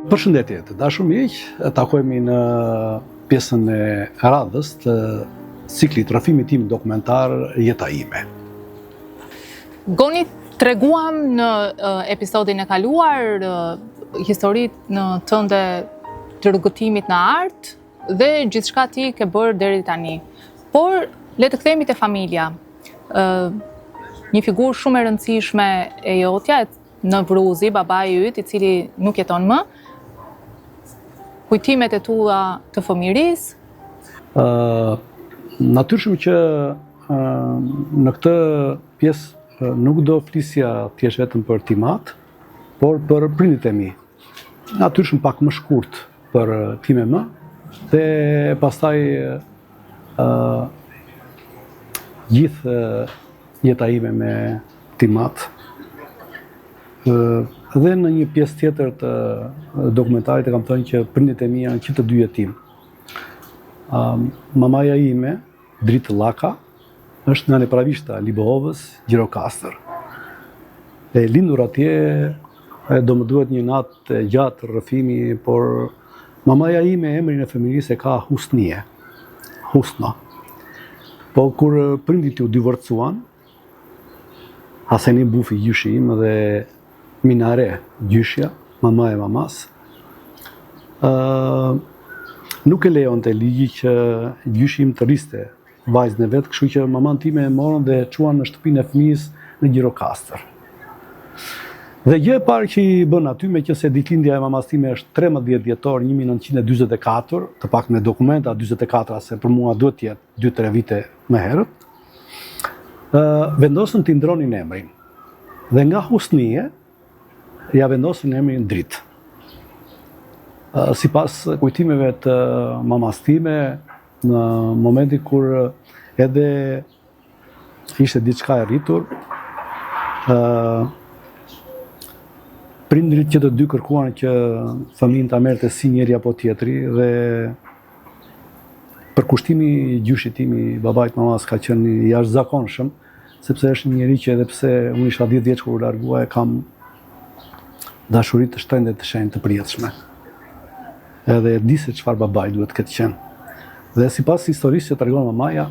Përshëndetje të dashur miq, takohemi në pjesën e radhës të ciklit rrëfimit tim dokumentar Jeta ime. Goni, treguam në episodin e kaluar historitë tënde të rrugëtimit në art dhe gjithçka ti ke bërë deri tani. Por le të kthehemi te familja. Një figurë shumë e rëndësishme e jotja në Vruzi, babai yt, i cili nuk jeton më. Kujtimet e tua të fëmijërisë? Natyrshëm që në këtë pjesë nuk do flisja thjesht vetëm për timat, por për prindit e mi. Natyrshëm pak më shkurt për time më, dhe pastaj gjithë jeta ime me timat. Dhe në një pjesë tjetër të dokumentarit e kam thënë që prindit e mi janë që të dy jetim. Mamaja ime, Dritë Llaka, është nga Nepravishta, Libohovës, Gjirokastër. E lindur atje, do më duhet një natë gjatë rrëfimi, por mamaja ime emrin e fëmijërisë e ka Husnie, Husna. Po kur prindit u divorcuan, Haseni Bufi gjyshi im dhe Minare gjyshja, mama e mamas, nuk e lejonte ligji që gjyshi im të riste vajzën e vet, kështu që maman time e morën dhe e çuan në shtëpinë e fëmijës në Gjirokastër. Dhe gjë e parë që i bën aty, meqense ditëlindja e mamas time është 13 dhjetor 1944, të pak me dokumenta 44, se për mua duhet të jetë 2-3 vite më herët, vendosën t'i ndronin emrin. Dhe nga Husnie ja vendosën emrin Dritë. Sipas kujtimeve të mamas time, në momentin kur edhe ishte diçka e rritur, prindrit që të dy kërkuan që fëmijën ta merrte si njëri apo tjetri, dhe përkushtimi i gjyshit tim i babait mamas ka qenë i jashtëzakonshëm, sepse është një njeri që edhe pse unë isha 10 vjeç kur u largua, e kam dashuri të shtrenjtë të shenjtë të përjetshme. Edhe e di se çfarë babai duhet këtë qenë. Dhe sipas historisë që tregon mamaja,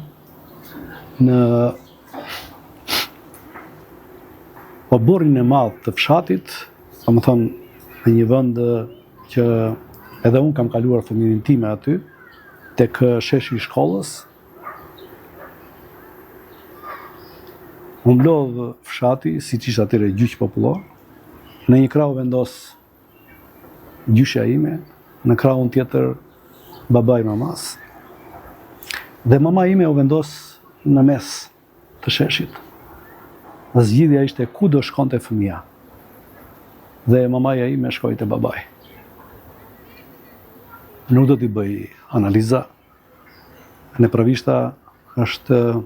në oborrin e madh të fshatit, domethënë në një vend që edhe unë kam kaluar fëmijërinë time aty, tek sheshi i shkollës, u mblodh fshati, siç ishte atëherë gjyq popullor. Në një krah vendos gjyshja ime, në krahun tjetër babai mamas. Dhe mama ime u vendos në mes të sheshit. Dhe zgjidhja ishte ku do shkonte fëmia. Dhe mamaja ime shkoi te babai. Nuk do t'i bëj analiza. Nepravishta është,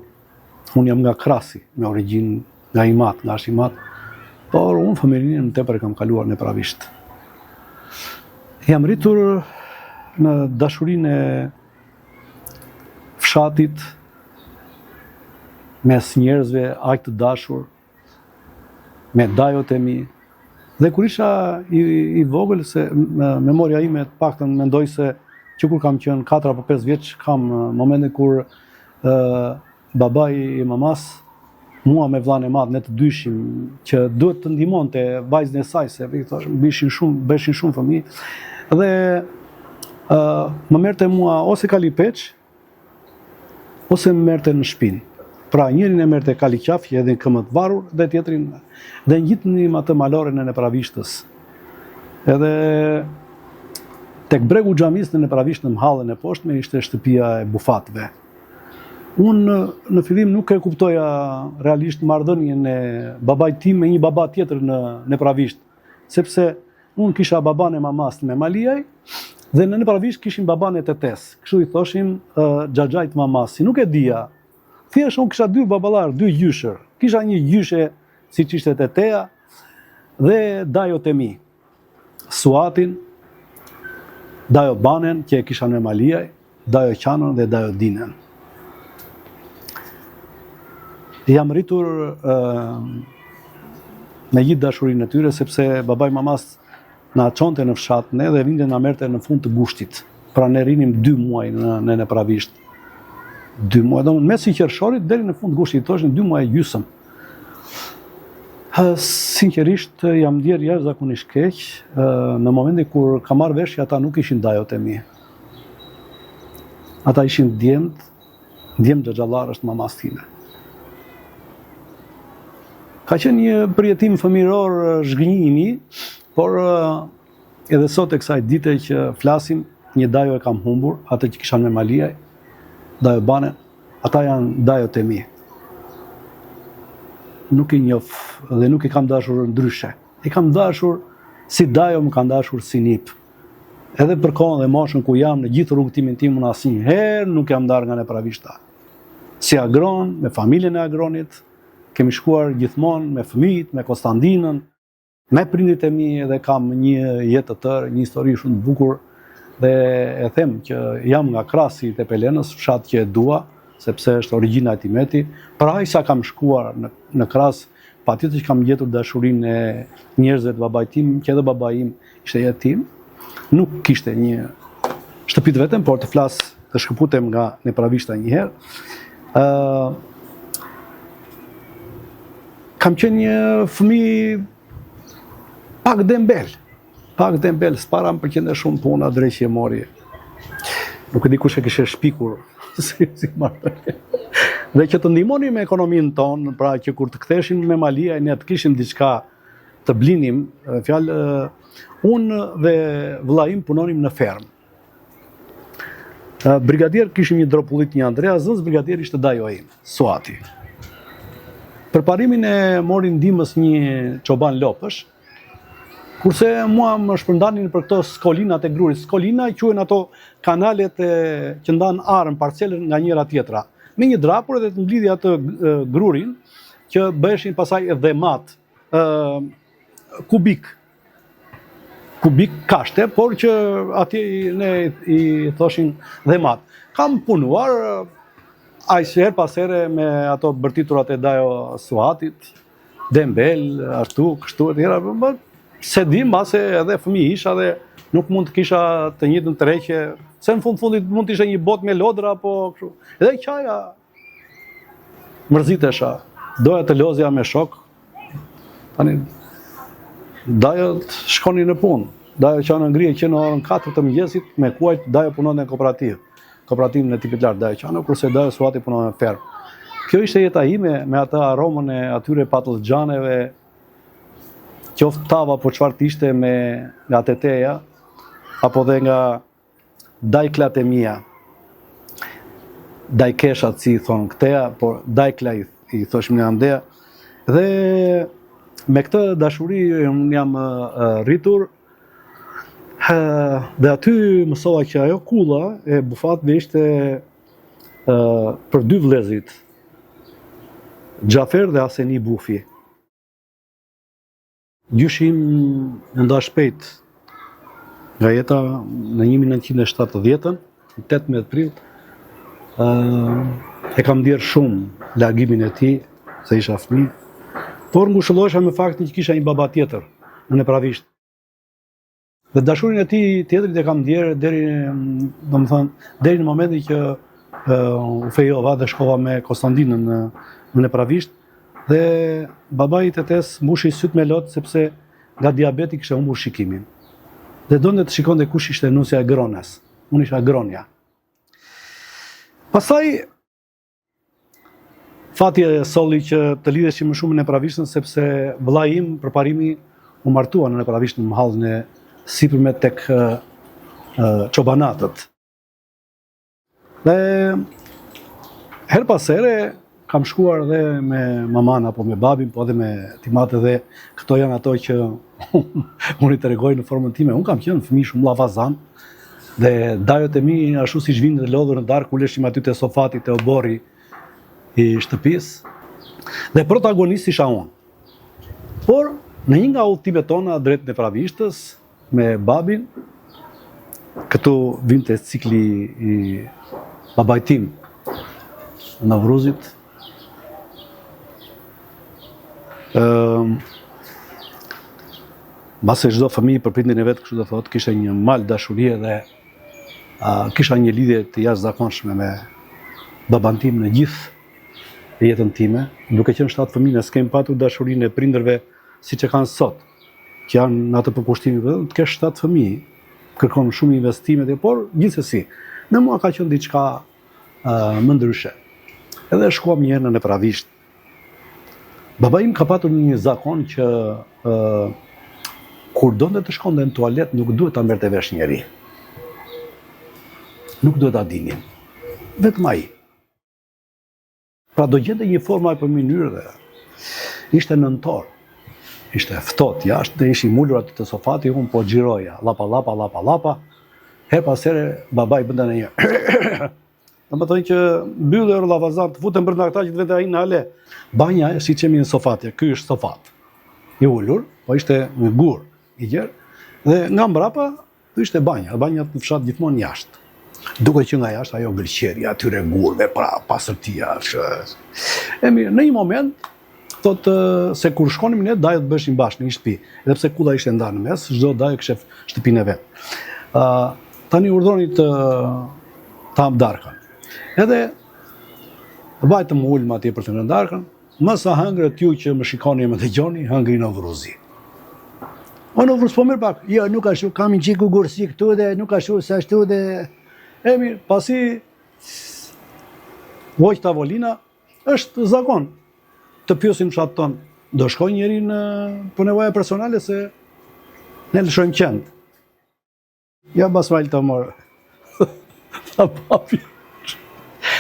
unë jam nga Krasi, me origjinë nga Imat, nga Shimat, por unë fëmijërinë në tepër kam kaluar në Nepravisht. Jam rritur në dashurinë e fshatit, mes njerëzve aq të dashur, me dajot e mi. Dhe kur isha i vogël, se memoria ime të paktën mendoj se që kur kam qenë 4 apo 5 vjeç, kam momentin kur babai i mamas, mua me vllain e madh, ne të dyshim që duhet të ndihmonte vajzën e saj, se beshin shumë fëmijë, dhe më merrte mua ose kalipeç, ose më merrte në shpinë. Pra njërin e merrte kaliqaf, edhe në këmbë të varur, dhe tjetrin dhe ngjitnim atë maloren e Nepravishtës. Edhe tek bregu xhamisë në Nepravisht, në mhallën e poshtme, ishte shtëpia e bufatëve. Unë në fillim nuk e kuptoja realisht marrëdhënien e babait tim me një baba tjetër në Nepravisht, sepse unë kisha baban e mamas me Maliaj, dhe në Nepravisht kishin baban e tetes. Kështu i thoshin xhaxhait mamas. Si nuk e dija, thjesht unë kisha 2 baballar, 2 gjyshër. Kisha një gjyshe siç ishte tetea dhe dajot e mi. Suatin, Dajo Banen, që e kisha në Maliaj, Dajo Qanën dhe Dajo Dinën. Jam rritur me gjithë dashurinë e tyre, sepse babai mamas na çonte në fshat ne dhe vinte na merrte në fund të gushtit. Pra ne rinim 2 muaj në Nepravisht. 2 muaj, domethënë mes i qershorit deri në fund gushtit, thoshin 2 muaj gjysmë. Sinqerisht jam ndier jashtëzakonisht keq në momentin kur kam marrë vesh që ata nuk ishin dajot e mi. Ata ishin djemt të xhallarës të mamas time. Ka qenë një përjetim fëmijëror zhgënjimi, por edhe sot e kësaj dite që flasim, një dajo e kam humbur, atë që kisha me Maliaj, dajo Banen, ata janë dajot e mi. Nuk i njoh dhe nuk i kam dashur ndryshe. I kam dashur si dajo, më kam dashur si nip. Edhe për kohën dhe moshën ku jam në gjithë rrugtimin tim, unë asnjëherë nuk jam ndarë nga Nepravishta. Si agron, me familjen e agronit, kemi shkuar gjithmonë me fëmijët, me Konstandinën, me prindit e mi dhe kam një jetë të tërë, një histori shumë të bukur dhe e them që jam nga krasi të Pelenës, fshat që e dua, sepse është origjina e Timeti. Pra sa kam shkuar në Kras, patjetër që kam gjetur dashurinë e njerëzve të babait tim, që edhe babai im ishte jetim. Nuk kishte një shtëpi të vetëm, por të flas të shkëputem nga Nepravishta një herë. Kam qenë një fëmijë pak dembel, s'para më pëlqente shumë puna, drejtje morje. Nuk e di kush e kishte shpikur si marrë. Dhe që të ndihmonin me ekonominë tonë, pra që kur të ktheshin me Maliaj ne të kishim diçka të blinim, fjalë unë dhe vëlla im punonim në fermë. Brigadier kishim një dropullit, një Andrea, zënës brigadier ishte dajo im, Suati. Për parimin e mori ndihmës një çoban lopësh, kurse mua më shpërndanin për këto skolinat e grurit. Skolina i quhen ato kanalet që ndan arën, parcelën nga njëra tjetra. Me një drapur edhe të mblidhi atë grurin, që bëheshin pasaj dhemat kubik kashte, por që atje ne i thoshin dhemat. Kam punuar her pas here me ato bërtiturat e dajo Suatit, dembel, ashtu, kështu e tjera, se di mbase edhe fëmijë isha dhe nuk mund të kisha të njëjtën tërheqje, se në fundit mund të ishte një botë me lodra apo kështu. Edhe qaja mërzitesha, doja të lozja me shok. Tani dajot shkonin në punë. Dajo që anë ngrije që në orën 4 të mëngjesit me kuajt dajo punon në kooperativën e tipit lartë dajo qano, kurse dajo Suati punon në fermë. Kjo ishte jeta ime me ata aromën e atyre patullxhaneve, qoftë tava po çfarë të ishte nga teteja, apo dhe nga dajklat e mia. Dajkeshat si i thonë këteja, por dajkla i thoshim në Andea. Dhe me këtë dashuri unë jam rritur, dhe aty mësova që ajo kulla e bufatëve ishte për 2 vëllezrit, Xhafer dhe Aseni Bufi. Gjyshim në nda shpejt nga jeta në 1970, në 18 prill, e kam ndjerë shumë largimin e tij, se isha fëmijë, por ngushëllohesha me faktin që kisha një baba tjetër në Nepravisht. Dhe dashurinë e tij tjetrit e kam ndjerë deri në momentin që u fejova dhe shkova me Konstandinën në Nepravisht. Dhe babai i tetes mbushi syt me lot sepse nga diabeti kishte humbur shikimin. Dhe donte të shikonte kush ishte nusja e Grones. Unë isha Gronja. Pastaj fati e solli që të lidheshim më shumë në Nepravishtën sepse vëllai im përparimi u martua në Nepravisht në mahallin e sipërme tek çobanatët. Dhe her pas here kam shkuar edhe me maman apo me babin, po edhe me timat, dhe këto janë ato që unë i tregoj në formën time. Unë kam qenë fëmijë shumë llafazan dhe dajot e mi ashtu siç vinë të lodhur në darkë, uleshim aty te sofati, te oborri i shtëpisë. Dhe protagonist isha unë. Por në një nga udhëtimet tona drejt Nepravishtës me babin, këtu vinte cikli i babait tim në Navruzit. Mbase çdo fëmijë për prindin e vet, kështu do thotë, kishte një mal dashurie dhe kisha një lidhje të jashtëzakonshme me baban tim në gjithë jetën time, duke qenë 7 fëmijë, s'kem patur dashurinë e prindërve siç e kanë sot, që janë në atë përkushtimin të kesh 7 fëmijë, kërkon shumë investime, por gjithsesi, në mua ka qenë diçka më ndryshe. Edhe shkuam një herë në Nepravisht. Baba im ka patur një zakon që kur donte të shkonte në tualet, nuk duhet ta merrte vesh njeri. Nuk duhet ta dinin. Vetëm ai. Pra do gjente një formë apo mënyrë dhe ishte nëntor. Ishte ftohtë jashtë, dhe ishim ulur aty te sofati, unë po xhiroja, llapa. Her pas here baba i bënte një Domethënë që mbyllë lavazan, të futen brenda këta që të vete ai në hale. Banja si qemi në sofatje, ky është sofat. I ulur, po ishte në gur, i gjerë, dhe nga mbrapa ishte banja. Banja në fshat gjithmonë jashtë. Duke që nga jashtë ajo gërqerja, atyre gurve, pasërtia. E mirë, në një moment, thotë se kur shkonim ne, dajo të bëshim bashkë në një shtëpi. Edhe pse kulla ishte ndarë në mes, çdo dajo kishte shtëpinë e vet. Tani urdhoni të ham darkën. Edhe vajtëm ulëm atje për të ngrënë darkën, më sa hëngrët ju që më shikoni e më dëgjoni, hëngri në vruzi. O në vruz po mirë pak, jo, nuk ashtu, kam një qiku gurësi këtu dhe nuk ashtu, se ashtu dhe... E mirë, pasi vojtë tavolina, është zakon të pyosin fshat tonë. Do shkoj njeri në për nevoja personale se ne lëshojmë qend. Ja basmajl të morë. Tha papi.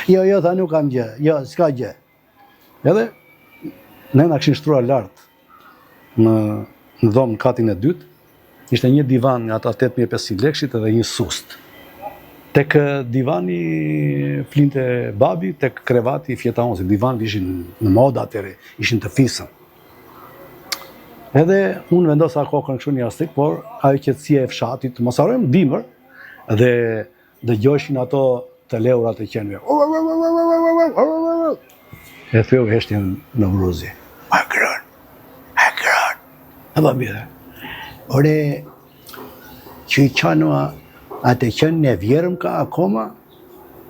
Jo, tha nuk kam gjë, jo, s'ka gjë. Edhe, ne na këshin shtruar lartë në dhomë në katin e dytë, ishte një divan nga ata 8500 lekshit edhe një sust. Tek divani flinte babi, tek krevati fjetaon, se divan ishin në moda atëre, ishin të fisën. Edhe unë vendosa kokën kështu një astik, por ajo qetësia e fshatit, mos harrojmë dimër, dhe dëgjoshin ato të leurat e qenëve. E theu heshtjen në vruzi. Akron. E babi dhe. Ore, që i qanua atë qenë në vjerëm ka akoma?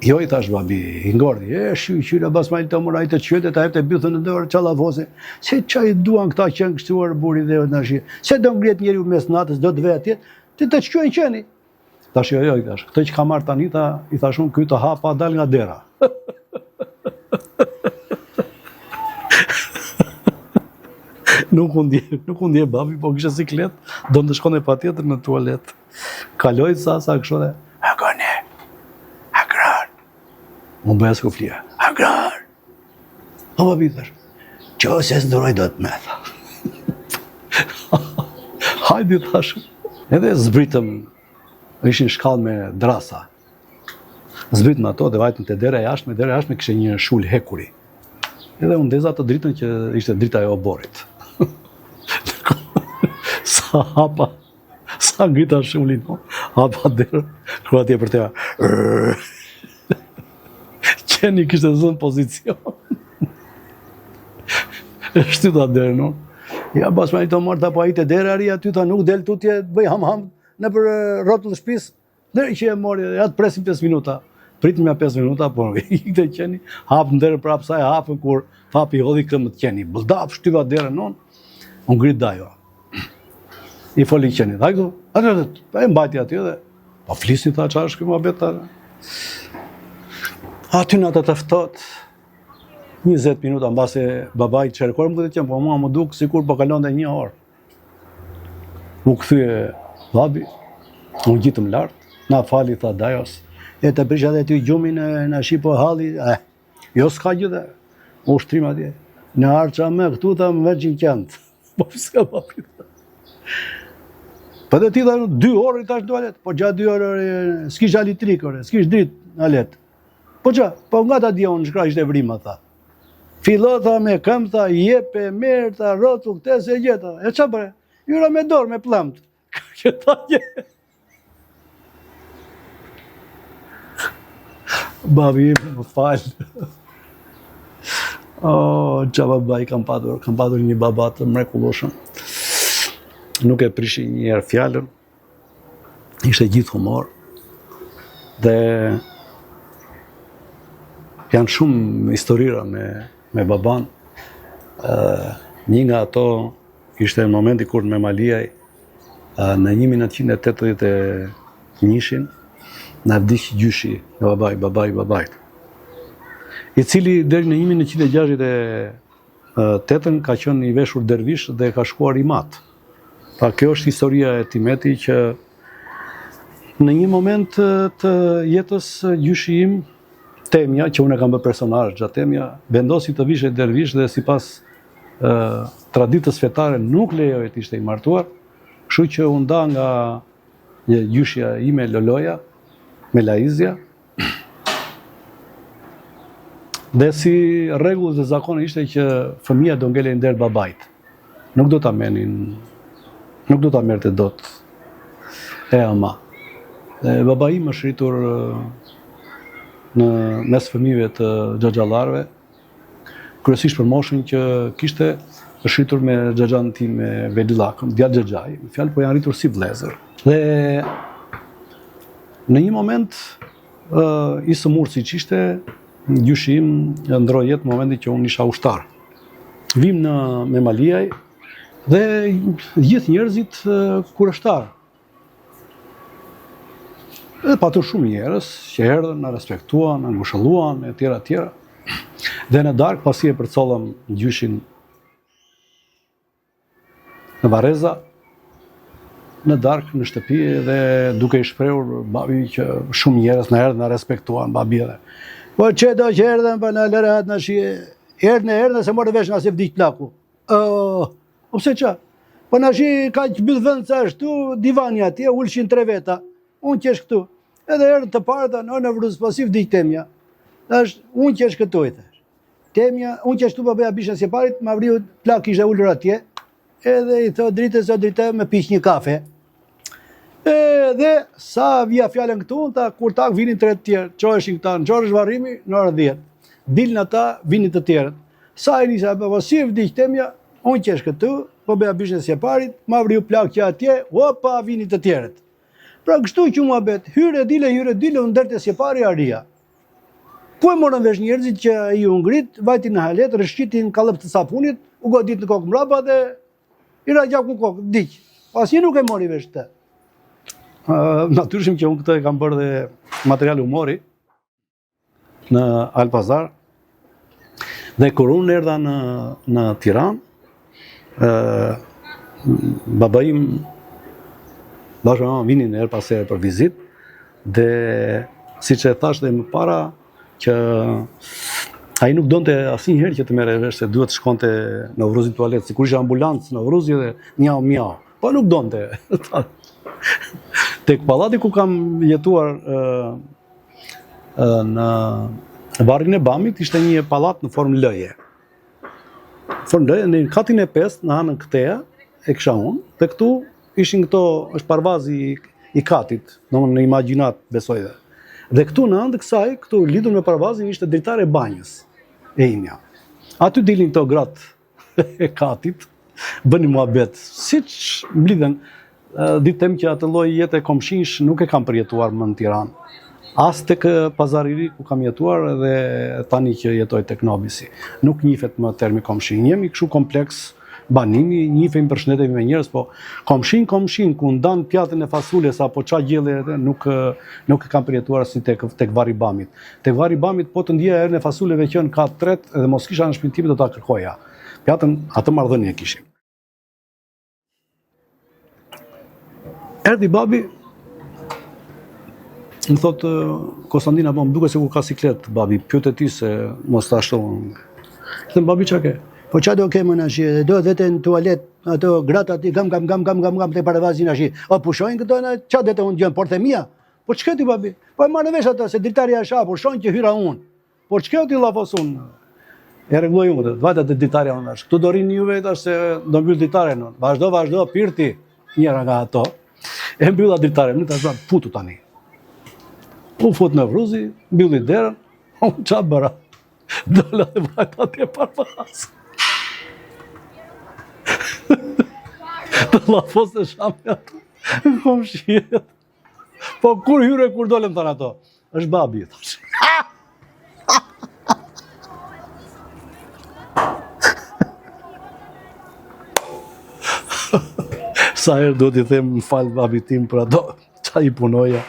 Jo, i thash babi, i ngordi. Shyra basmajl të mora i të qytet, a e bythën në dorë, qalla vose. Se qa i duan këta qenë kështuar buri dhe në shi. Se do ngrihet njeri mes natës, do të vetë tjetë, të qëjnë qeni. Tash jo, i thash, këtë që ka marrë tani, i thash unë, këtë hapa dal nga dera. Nuk undje babi, po kështë siklet, do në shkone pa tjetër në tualet. Kaloj sa kështë dhe, Agone, Agron. Unë bëja s'ku flia, Agron. O babi, thash, që se s'nduroj do të me, tha. Hajdi, thash. Edhe zbritëm, ishin shkallë me drasa. Zbritëm ato dhe vajtëm të dera jashme kështë një shull hekuri. Edhe unë ndeza të dritën që ishte drita e oborit. Sa hapa, sa ngrita shullin, hapa derë, kërë atje për teja. Qeni kështë zënë pozicion. Shtyta derë, no? Ja, basma i të mërë të pa i të derë ari, aty ta nuk del tutje, bëj ham, në për rotull shpis, dhe që e mori, ja të presim 5 minuta. Pritëm ja 5 minuta, por i këtë qeni, hapë në derë prapë saj, hapën kur papi hodhi këmë të qeni. Bëldap, shtyva derë non, unë grit dajo. I foli qeni, dhe këtu, e mbajti aty dhe, pa flisni tha qa është këmë abet tërë. Aty në atë tëftot, 20 minuta, në base babaj qërëkorë më këtë qenë, po mua më dukë sikur po kalon dhe 1 orë. Mu këthyje babi, unë gjitëm lartë, na fali, tha dajos, e të prisha dhe ty gjumin në shipo halli, jo s'ka gjithë, u shtrim atje, në arqa me këtu tha më veqin qëndë, po pëse babi. Për dhe ti tha 2 orë i tash dualet, po gjatë 2 orë, s'kish alitrik, s'kish dritë në letë. Po qa, po nga ta dja unë shkra ishte vrima, tha. Filo, tha, me këm, tha, jepe, merë, tha, rotu, këte, se gjeta. E qa bre? Jura me dorë, me plëmt. Këta je. Babi, më falë. O, qa babaj kam padur një baba të mrekullueshëm. nuk e prishi një herë fjalën, ishte gjithë humor, dhe janë shumë historira me baban. Një nga ato ishte në momenti kur me Maliaj, në 1981 na vdiq gjyshi në babait, i cili deri në 1968 ka qenë i veshur dervish dhe ka shkuar i mat. Pra kjo është historia e Timeti, që në një moment të jetës gjyshi im, Temja, që unë e kam bërë personazh gjatë Temja, vendosi të vishej dervish dhe sipas traditës fetare nuk lejohet të ishte i martuar, kështu që u nda nga gjyshja ime Loloja me Laizja. Dhe si rregull dhe zakon ishte që fëmia do ngelej nder babait. Nuk do ta merrte dot e ama. Dhe baba im është rritur në mes fëmijëve të xhaxhallarëve, kryesisht për moshën që kishte, është rritur me xhaxhan tim me Velillakën, djatë xhaxhaj, në fjalë po janë rritur si vëllezër. Dhe në një moment i sëmur siç ishte, gjyshi im ndroi jetë në momentin që unë isha ushtar. Vim me Maliaj dhe gjithë njerëzit kurështar. Dhe patur shumë njerëz që erdhën, na respektuan, na ngushëlluan, e tjera. Dhe në darkë, pasi e përcollëm gjyshin në Vareza, në darkë në shtëpi, dhe duke i shprehur babi që shumë njerëz na erdhën, na respektuan, babi edhe. Po që do që erdhën, pa në lërat në shie, erdhën se morë vesh nga se vdik plaku. Po pse qa? Po në shi ka që bëllë vënd sa ashtu, divani atje, ulshin 3 veta. Unë qesh këtu. Edhe erdhën të parta, në vruz, po si vdik Temja. Unë qesh këtu, i thash. Temja, unë qesh këtu, po bëja bishën si parit, ma vriu plak ishte ullur atje, edhe i thot drite me piq një kafe. Dhe sa vija fjallën këtu, kur tak vinin 3 të tjerë, qoheshin këta, në qorësh varrimi, në orë 10. Dilën ata, vinin të tjerët. Sa e nisa, po si vdik Temja, unë qesh këtu, po bëja bishën si parit, ma vriu plak që atje, opa, vinin të tjerët. Pra kështu që mua bet, hyre dile, unë ndërte si pari aria. Ku e morën vesh njerëzit që i u ngrit, vajtin në halet, rëshqitin kalëp të sapunit, u godit në kokë mrapa dhe i ra gjak në kokë, diq. Pas një nuk e mori vesh të. Natyrshim që unë këtë e kam bërë dhe material humori në Alpazar. Dhe kur unë erdha në Tiranë, baba im bashkë me mamën vinin her pas here për vizitë, dhe siç e thash dhe më para, që ai nuk donte asnjëherë që të merre vesh se duhet të shkonte në Vruzin tualet, sikur ishte ambulancë në Vruzje dhe miau. Po nuk donte. Tek pallati ku kam jetuar në varrin e Bamit, ishte një pallat në formë lëje. Në katin e 5, në anën këteja, e kisha unë, dhe këtu ishin këto, është parvazi i katit, në imagjinat besoj dhe. Dhe këtu në anë të kësaj, këtu lidhur me parvazin, ishte dritare e banjës e imja. Aty dilin këto gratë e katit, bëni muhabet. Siç mblidhen, ditem që atë lloj jete komshinsh nuk e kam përjetuar më në Tiranë. As tek Pazariri ku kam jetuar dhe tani që jetoj tek Nobisi. Nuk njihet më termi komshin. Jemi kështu kompleks banimi, njifemi, përshëndetemi me njerëz, po komshin ku ndan pjatën e fasules apo ça gjelle nuk e kam përjetuar si tek varri i Bamit. Tek varri i Bamit po të ndjeja erën e fasuleve që në kat tret dhe mos kisha në shtëpinë time do ta kërkoja. Pjatën atë marrëdhënie kishim. Erdi babi, më thotë, Konstantina, po më duke se ku ka siklet, babi, pyet e ti se mos ta ashton. Them babi qa ke? Po qa do ke më nashi, do vete në tualet, ato gratë ati, gam, të paravazi nashi. O pushojnë këto, qa dhe të unë gjënë, por të mija? Po qëke ti babi? Po e marrë vesh ato, se dritarja asha, pushojnë që hyra unë. Po qëke ti lafos unë? E regulloj unë, vajta të dritarja unë nash. Këtu do rinë juve, tash se do mbyll dritarja unë. Vazhdo, pirti, njëra nga ato. E mbylla dritarja, në tash futu tani. U fut në Vruzi, mbylli derën, unë qa bëra? Dolla dhe vajta të parvaz. Të llafos të shamë ato në komshiet. Po kur hyre, kur dolem thanë ato, është babi, thash. Sa herë do t'i them më fal babi tim për ato qa i punoja,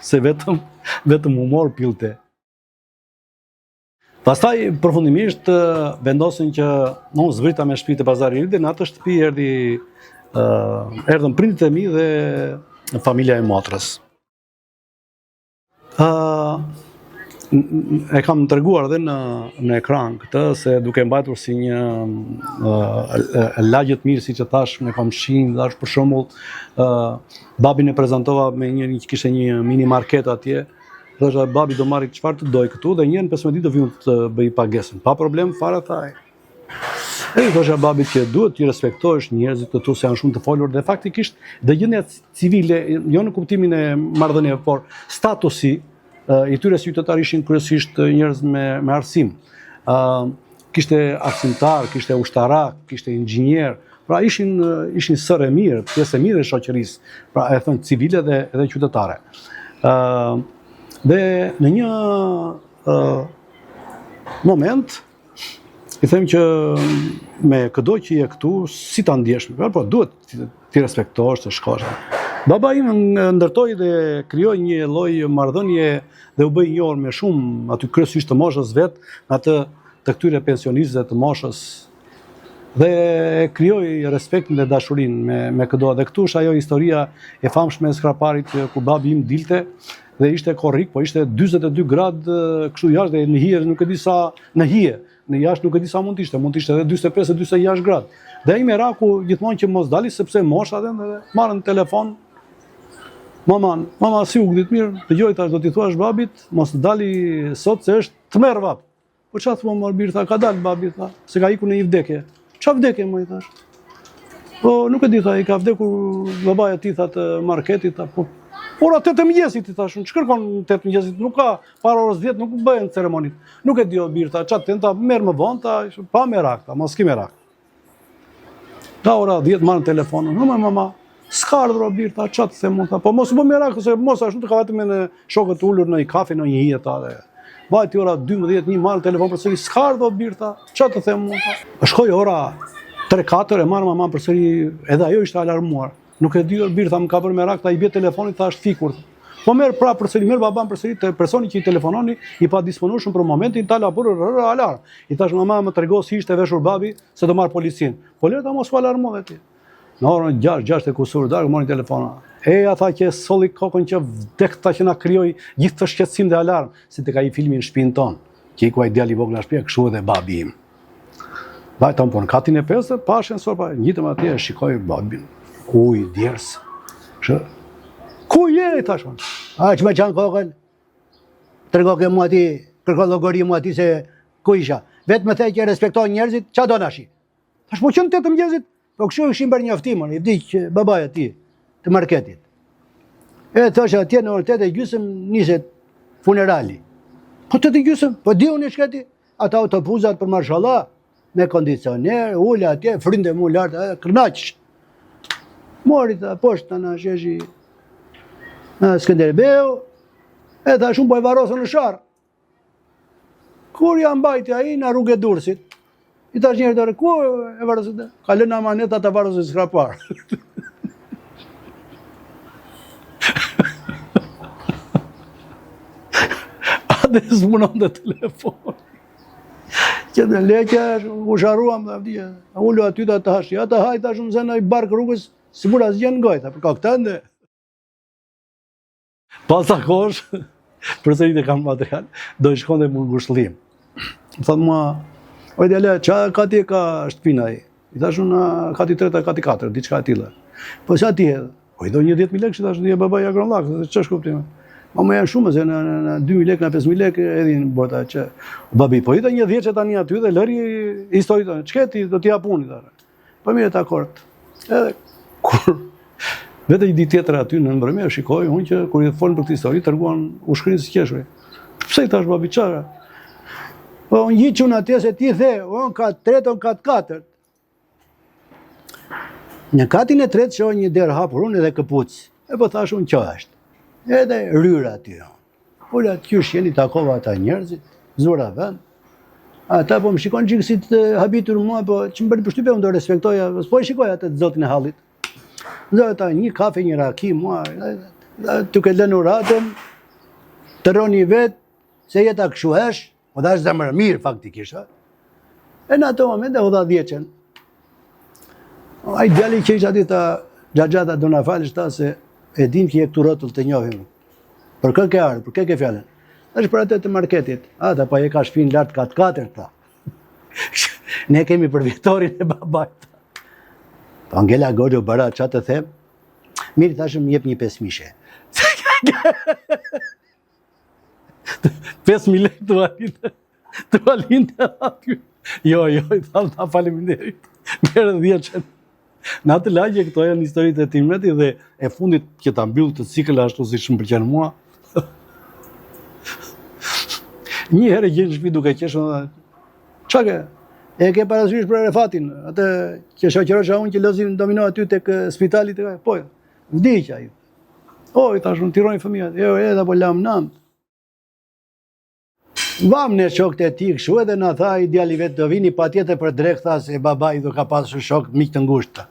se vetëm humor pilte. Pastaj përfundimisht vendosën që unë zbrita me shtëpi të Pazarit dhe në atë shtëpi erdhën prindit e mi dhe familja e motrës. E kam treguar edhe në ekran këtë, se duke mbajtur si një lagje të mirë, siç e thash, me komshin, thash për shembull, babin e prezantova me një që kishte një mini market atje. Thosha, babi do marri çfarë të doj këtu dhe një në 15 ditë do vijmë të bëj pagesën. Pa problem fare thaj. E thosha babit që duhet t'i respektosh njerëzit këtu se janë shumë të folur dhe faktikisht dëgjënia civile, jo në kuptimin e marrëdhënieve, por statusi i tyre qytetar ishin kryesisht njerëz me arsim. Kishte arsimtar, kishte ushtarak, kishte inxhinier, pra ishin sër e mirë, pjesë e mirë e shoqërisë, pra e thënë civile dhe qytetare. Dhe në një moment i them që me këdo që je këtu, si ta ndjesh, po duhet ti respektosh, të shkosh. Baba im ndërtoi dhe krijoi një lloj marrëdhënie dhe u bë i njohur me shumë aty kryesisht të moshës vet, atë të këtyre pensionistëve të moshës. Dhe krijoi respektin dhe dashurinë me këdo. Dhe këtu është ajo historia e famshme e skraparit ku babi im dilte dhe ishte korrik, po ishte 42 gradë kështu jashtë dhe në hije nuk e di sa në hije. Në jashtë nuk e di sa mund të ishte edhe 45-46 gradë. Dhe ai meraku gjithmonë që mos dali sepse mosha dhe marrën telefon. Mama si u gdit mirë, dëgjoj tash do t'i thuash babit, mos dali sot se është tmerr vap. Po çfarë thua më bir, tha, ka dalë babi, tha, se ka ikur në një vdekje. Çfarë vdekje më i thash? Po nuk e di, tha, i ka vdekur babaja e tij, tha, të marketit, tha, po ora 8 e mëngjesit, i thash, ç'kërkon 8 e mëngjesit, nuk ka para orës 10, nuk bëhen ceremonit. Nuk e di o bir, tha, çat tenta merr më vonë, tha, pa merak, tha, mos ki merak. Ta ora 10 marrën telefonin, mama, s'ka ardhur o bir, tha, çat them unë, tha, po mos u bë merak se mos ashtu të ka vetëm në shokët ulur në një kafe në një hije ta dhe. Vajti ora 12, një marrën telefon përsëri, s'ka ardhur o bir, tha, çat të them unë, tha. Shkoi ora 3-4 e marr mamën përsëri, edhe ajo ishte alarmuar. Nuk e di o bir, tha, më ka bërë merak, tha, i bie telefonit, tha, është fikur. Po merr prapë përsëri, merr baban përsëri te personi që i telefononi, i pa disponueshëm për momentin, ta la burr alarm. I thash mama më trego si ishte veshur babi se do marr policin. Po leta mos u alarmove ti. Në orën 6 e kusur darkë mori telefonin. Eja tha që solli kokën që vdek ta që na krijoi gjithë të shqetësim dhe alarm, si tek ai filmi në shtëpinë tonë, që i kuaj djali i vogël në shtëpi, kështu edhe babi im. Vajtam po në katin e 5, pashën sopa, njitëm atje, shikoj babin. Uj, djers. Ku je, thash unë? A që me qanë kokën? Trego ke mua ti, kërko llogari mua ti se ku isha. Vetë më thej që respektoj njerëzit, qa do nashi? Thash po qënë 8 mëngjesit, po kështu këshim bërë njoftimën, i vdik babaja ti, të marketit. E thash atje në orë 8:30 niset funerali. Po 8:30, po di unë i shketi, ata autobusat për marshallah, me kondicioner, ullë atje, frinde mu lartë, kërnaqë. Mori ta poshtë në sheshi në Skënderbeu, e tha shumë po e varosën në sharë. Kur janë mbajti ai në rrugë Durrësit, i thash njerë të ku e varosën? Ka lënë amaneta të varosën skrapar. Ate s'punon dhe telefon. Që në leqe, u sharuam dhe vdje. Ullu aty të tashi, ata hajta shumë se në i barkë rrugës, si mura s'gjen ngojta, për ka këtënde. Pas akosh, përsërit e kam material, do i shkon dhe më ngushëllim. Më thotë mua, oj djale, qa kati ka shtëpina ai? I thash unë, kati 3, kati 4, diçka tilla. Po sa ti edhe? Oj do një 10.000 lekë, thash dhe babaja gronllak, ç'është kuptimi? Ma janë shumë, se në 2.000 lekë, në 5.000 lekë, edhin bota që... Babi, po ita një 10 tani aty dhe lëri historit, ç'keti do t'i japuni, thare. Po mire të akord. Edhe, kur... Vete një ditë tjetër aty në mbrëmje, shikoj, unë që kur i folën për këtë histori, tërguan ushkrinë si qeshve. Pse i tash babi çara? Po unë gjithë unë atje se ti the, unë ka 3, unë ka 4. Në katin e tretë shoh një derë hapur unë edhe këpuc. E po thash unë që është. Edhe ryra aty. Ula qysh jeni, takova ata njerëzit, zura vend. Ata po më shikon gjikë si të habitur mua, po që më bëri përshtypje, unë do respektoja, po e shikoj atë të zotin e hallit. Dhe ata një kafe, një raki, mua, duke lënë uratën, të roni vetë, se jeta këshu esh, o da është zemër mirë faktikisht. E në ato momente u dha 10 qenë. Ai djali që ishte aty ta xhaxhata do na falësh ta se e dim që je këtu rrotull të njohim. Për kë ke ardhur, për kë ke fjalën? Është për atë të marketit. Ata pa je ka shtëpinë lart kat 4 ta. Ne kemi për vjetorin e babait. Po Angela Gojo bara ç'a të them? Mirë, thashëm më jep një 5.000. 5.000 lekë tualinte aty. Jo, ta faleminderit. Merë 10 qenë. Në atë lagje këto janë historitë e Timeti dhe e fundit që ta mbyll të cikël ashtu siç më pëlqen mua. Një herë gjen në shtëpi duke qeshur. Çka ke? E ke parasysh për Refatin, atë që shoqërosha unë që lozim domino aty tek spitali tek. Po. Vdiq ai. O, i tash unë tirojnë fëmijat. Jo, edhe po lam nam. Vam në shokët e ti këshu edhe në tha i djali vetë do vini pa tjetër për drek, tha se babai do ka pasur shok miq të ngushtë.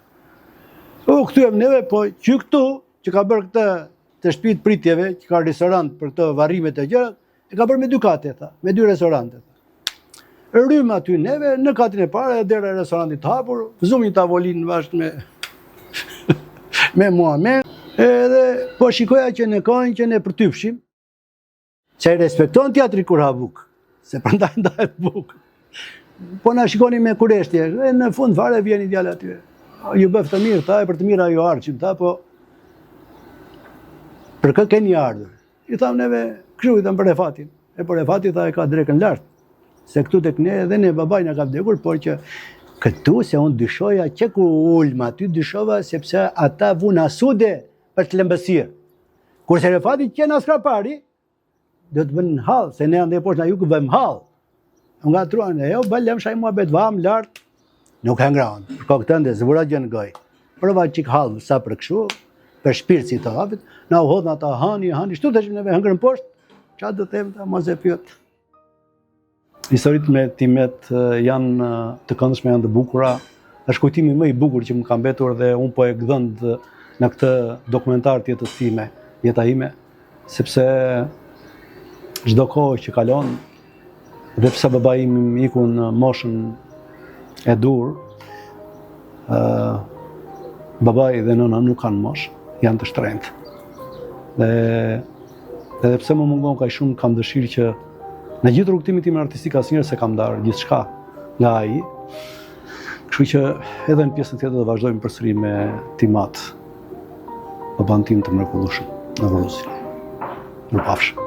O, këtyem neve, po që këtu, që ka bërë këtë të shtëpit pritjeve, që ka restorant për këto varrimet e gjërat, e ka bërë me 2 kate, tha, me 2 restorante. Rrym aty neve, në katin e parë, e dera e restorantit të hapur, zum një tavolinë bashkë me me Muhamet, edhe po shikoja që në kohën që ne përtypshim, që e respekton teatri kur ha buk, se prandaj ndahet buk. Po na shikoni me kureshtje, dhe në fund fare vjen i djalë aty. Ju bëf të mirë, ta e për të mira ju arqim, ta po për kë keni ardhur? I tham neve, kështu i tham për Refatin. E për Refati tha e ka drekën lartë, se këtu tek ne edhe ne babaj na ka vdekur, por që këtu se unë dyshoja që ku ulma, aty dyshova sepse ata vuna sude për të lëmbësirë. Kurse Refati qenë askrapari, do të bënë hall, se ne ande poshtë na ju bëjmë hall. Nga truan, jo, bëllem shaj mua bet vam lart, nuk e ngraun. Për kohë këtë ndë zvura gjë në goj. Prova qik hall sa për këshu, për shpirt si të hapit, na u hodhën ata hani, shtu të që neve hëngrën poshtë, qa të them ta mos e pyet. Historitë me Timet janë të këndshme, janë të bukura. Është kujtimi më i bukur që më ka mbetur dhe unë po e gdhënd në këtë dokumentar të jetës time, jeta ime, sepse çdo kohë që kalon, dhe pse babai im iku në moshën e dur, babai dhe nëna nuk kanë moshë, janë të shtrenjtë. Dhe edhe pse më mungon kaq shumë, kam dëshirë që në gjithë rrugtimin tim artistik asnjëherë se kam ndarë gjithçka nga ai. Kështu që edhe në pjesën tjetër do vazhdojmë përsëri me Timat, baban tim të mrekullueshëm në Vrusin. Mirupafshim.